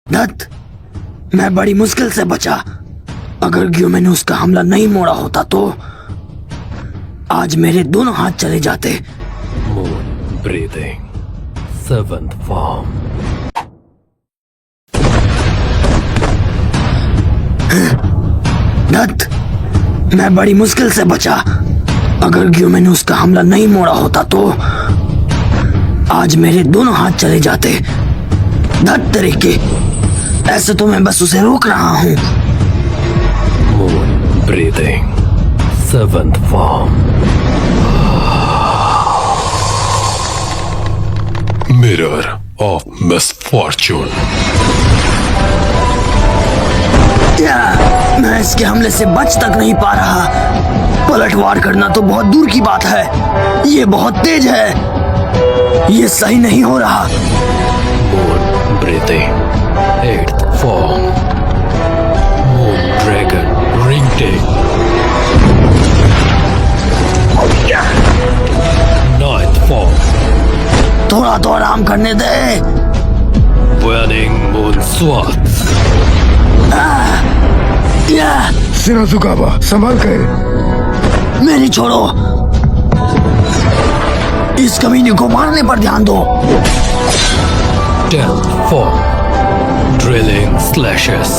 दत्त, मैं बड़ी मुश्किल से बचा। अगर ग्यूमे ने उसका हमला नहीं मोड़ा होता तो आज मेरे दोनों हाथ चले जाते। Moon breathing, 7th form। Dutt, मैं बड़ी मुश्किल से बचा। अगर ग्यूमे ने उसका हमला नहीं मोड़ा होता तो आज मेरे दोनों हाथ चले जाते। दत्त तरीके, ऐसे तो मैं बस उसे रोक रहा हूँ। Moon breathing, 7th form। Mirror of Misfortune। मैं इसके हमले से बच तक नहीं पा रहा। पलटवार करना तो बहुत दूर की बात है, ये बहुत तेज है। ये सही नहीं हो रहा। Moon breathing, 8th form। Moon dragon ringtail, 9th form। थोड़ा तो आराम करने दे। Burning मून स्वाट, शिनाजुकावा, संभाल कर। मेरी छोड़ो, इस कमीने को मारने पर ध्यान दो। 10th form। Drilling slashes,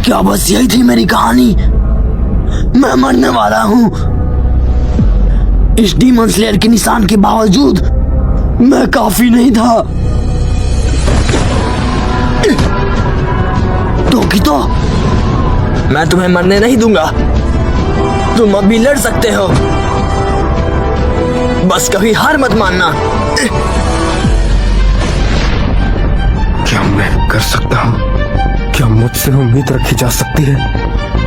क्या बस यही थी मेरी कहानी? मैं मरने वाला हूँ। इस डीमन स्लेयर के निशान के बावजूद मैं काफी नहीं था। तो मैं तुम्हें मरने नहीं दूंगा। तुम अब भी लड़ सकते हो, बस कभी हार मत मानना। क्या मैं कर सकता हूँ? क्या मुझसे उम्मीद रखी जा सकती है?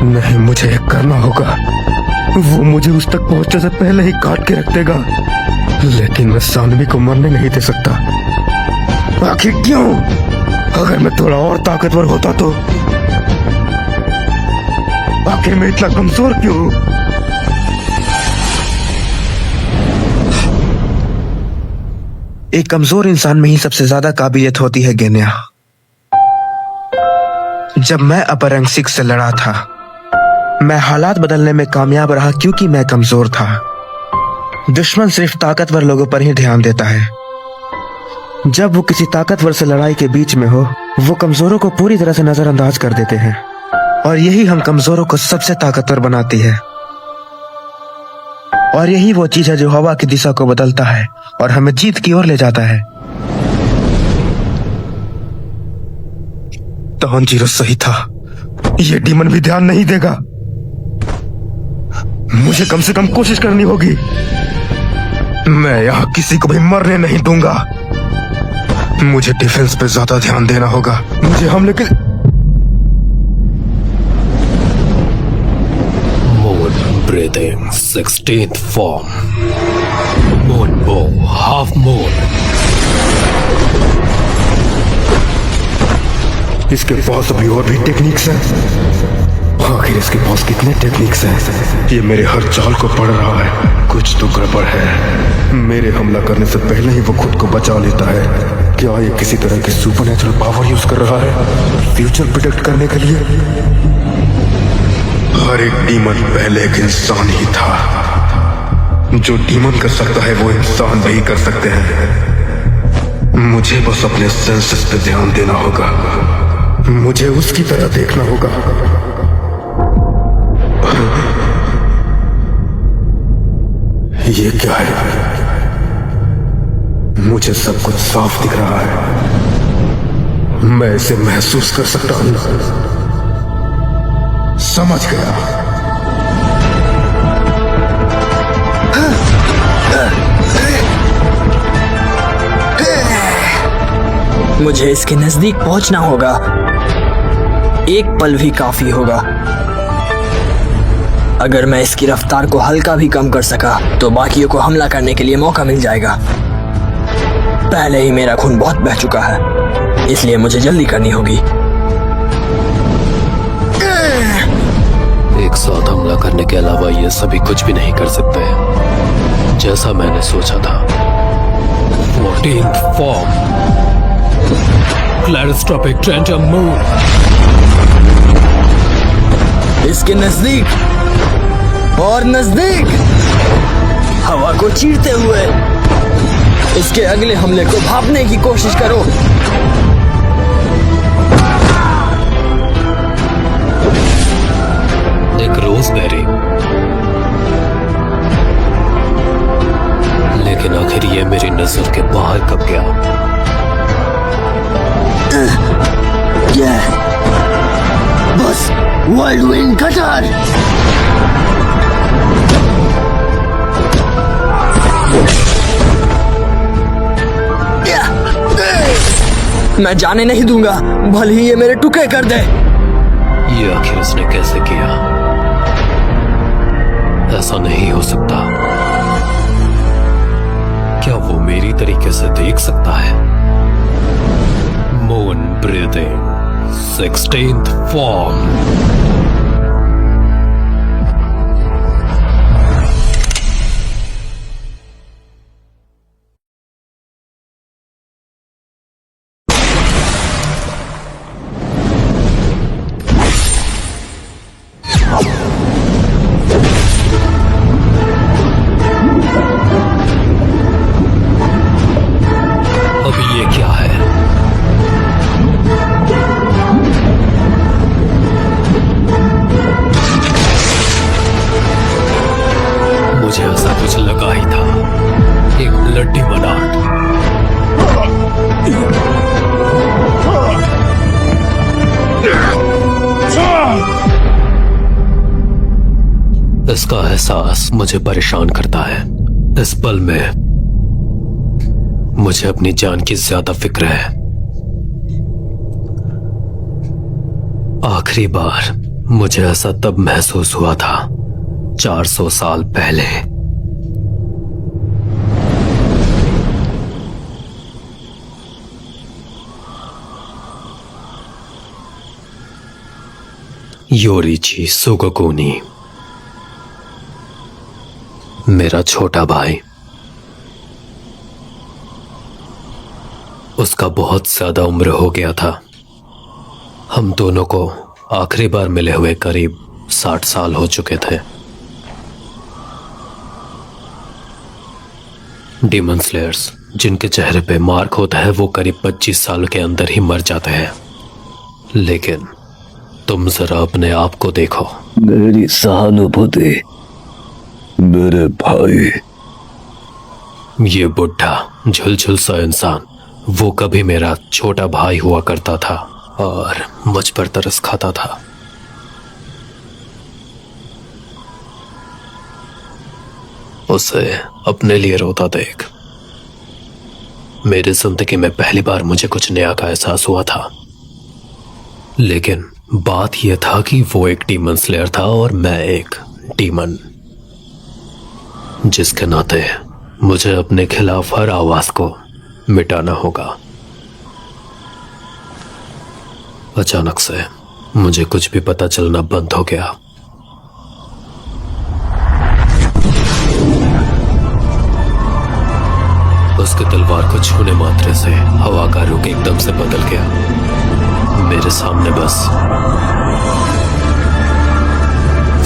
नहीं, मुझे ये करना होगा। वो मुझे उस तक पहुंचने से पहले ही काट के रख देगा, लेकिन मैं सानवी को मरने नहीं दे सकता। आखिर क्यों? अगर मैं थोड़ा और ताकतवर होता तो? आखिर मैं इतना कमजोर क्यों हूं? एक कमजोर इंसान में ही सबसे ज्यादा काबिलियत होती है गेन्या। जब मैं अपर रैंक 6 से लड़ा था, मैं हालात बदलने में कामयाब रहा क्योंकि मैं कमजोर था। दुश्मन सिर्फ ताकतवर लोगों पर ही ध्यान देता है। जब वो किसी ताकतवर से लड़ाई के बीच में हो, वो कमजोरों को पूरी तरह से नजरअंदाज कर देते हैं, और यही हम कमजोरों को सबसे ताकतवर बनाती है। और यही वो चीज है जो हवा की दिशा को बदलता है और हमें जीत की ओर ले जाता है। तानजीरो सही था, ये डीमन भी ध्यान नहीं देगा। मुझे कम से कम कोशिश करनी होगी। मैं यहां किसी को भी मरने नहीं दूंगा। मुझे डिफेंस पे ज्यादा ध्यान देना होगा। मुझे हमले के moon breathing, 16th form। Moon बो, हाफ मून। इसके पास अभी और भी टेक्निक्स हैं। आखिर इसके पास कितने टेक्निक्स हैं? ये मेरे हर चाल को पढ़ रहा है। कुछ तो गड़बड़ है। मेरे हमला करने से पहले ही वो खुद को बचा लेता है। क्या ये किसी तरह की सुपरनेचुरल पावर यूज कर रहा है फ्यूचर प्रिडिक्ट करने के लिए? हर एक डीमन पहले एक इंसान ही था। जो डीमन कर सकता है वो इंसान भी कर सकते हैं। मुझे बस अपने सेंसेस पे ध्यान देना होगा। मुझे उसकी तरह देखना होगा। ये क्या है? मुझे सब कुछ साफ दिख रहा है। मैं इसे महसूस कर सकता हूं। समझ गया। मुझे इसके नजदीक पहुंचना होगा। एक पल भी काफी होगा। अगर मैं इसकी रफ्तार को हल्का भी कम कर सका तो बाकियों को हमला करने के लिए मौका मिल जाएगा। पहले ही मेरा खून बहुत बह चुका है, इसलिए मुझे जल्दी करनी होगी। एक साथ हमला करने के अलावा ये सभी कुछ भी नहीं कर सकते, जैसा मैंने सोचा था। 16th form. Kaleidoscopic Trenton Moon. इसके नजदीक और नजदीक हवा को चीरते हुए इसके अगले हमले को भांपने की कोशिश करो। एक रोजबेरी। लेकिन आखिर ये मेरी नजर के बाहर कब गया? ये बस वर्ल्डविंड कटर। मैं जाने नहीं दूंगा, भले ही ये मेरे टुकड़े कर दे। ये आखिर उसने कैसे किया? ऐसा नहीं हो सकता। क्या वो मेरी तरीके से देख सकता है? Moon breathing 16th form. अभी ये क्या है? मुझे ऐसा कुछ लगा ही था। एक ब्लडी बनाट। इसका एहसास मुझे परेशान करता है। इस पल में मुझे अपनी जान की ज्यादा फिक्र है। आखिरी बार मुझे ऐसा तब महसूस हुआ था 400 साल पहले। योरिची सुगोकुनी, मेरा छोटा भाई। उसका बहुत ज्यादा उम्र हो गया था। हम दोनों को आखिरी बार मिले हुए करीब 60 साल हो चुके थे। डीमन स्लेयर्स जिनके चेहरे पे मार्क होता है वो करीब 25 साल के अंदर ही मर जाते हैं। लेकिन तुम जरा अपने आप को देखो। मेरी सहानुभूति मेरे भाई। ये बुढ़ा झुलझुल सा इंसान वो कभी मेरा छोटा भाई हुआ करता था और मुझ पर तरस खाता था। उसे अपने लिए रोता देख मेरी जिंदगी में पहली बार मुझे कुछ नया का एहसास हुआ था। लेकिन बात यह था कि वो एक डीमन स्लेयर था और मैं एक डीमन, जिसके नाते मुझे अपने खिलाफ हर आवाज को मिटाना होगा। अचानक से मुझे कुछ भी पता चलना बंद हो गया। उसके तलवार को छूने मात्रे से हवा का रुख एकदम से बदल गया। मेरे सामने बस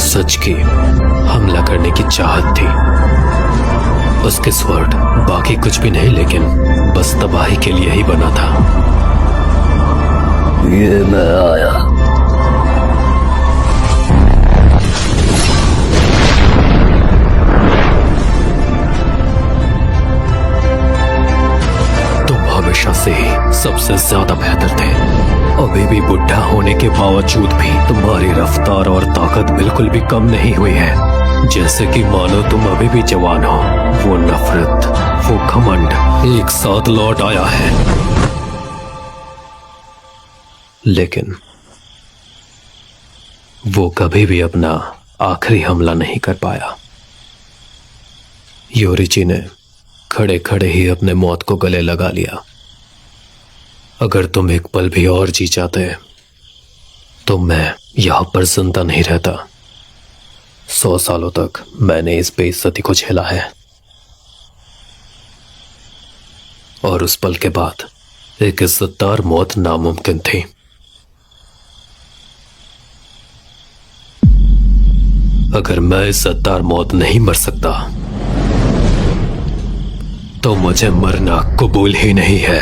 सच की हमला करने की चाहत थी। उसके स्वर्ड बाकी कुछ भी नहीं, लेकिन बस तबाही के लिए ही बना था। ये मैं आया। तुम हमेशा से ही सबसे ज्यादा बेहतर थे। अभी भी बुढ़ा होने के बावजूद भी तुम्हारी रफ्तार और ताकत बिल्कुल भी कम नहीं हुई है। जैसे कि मानो तुम अभी भी जवान हो। वो नफरत, वो घमंड एक साथ लौट आया है। लेकिन वो कभी भी अपना आखिरी हमला नहीं कर पाया। योरिची ने खड़े खड़े ही अपने मौत को गले लगा लिया। अगर तुम एक पल भी और जी जाते तो मैं यहां पर जिंदा नहीं रहता। 100 सालों तक मैंने इस बेइज्जती को झेला है। और उस पल के बाद एक इज्जतदार मौत नामुमकिन थी। अगर मैं इज्जतदार मौत नहीं मर सकता तो मुझे मरना कबूल ही नहीं है।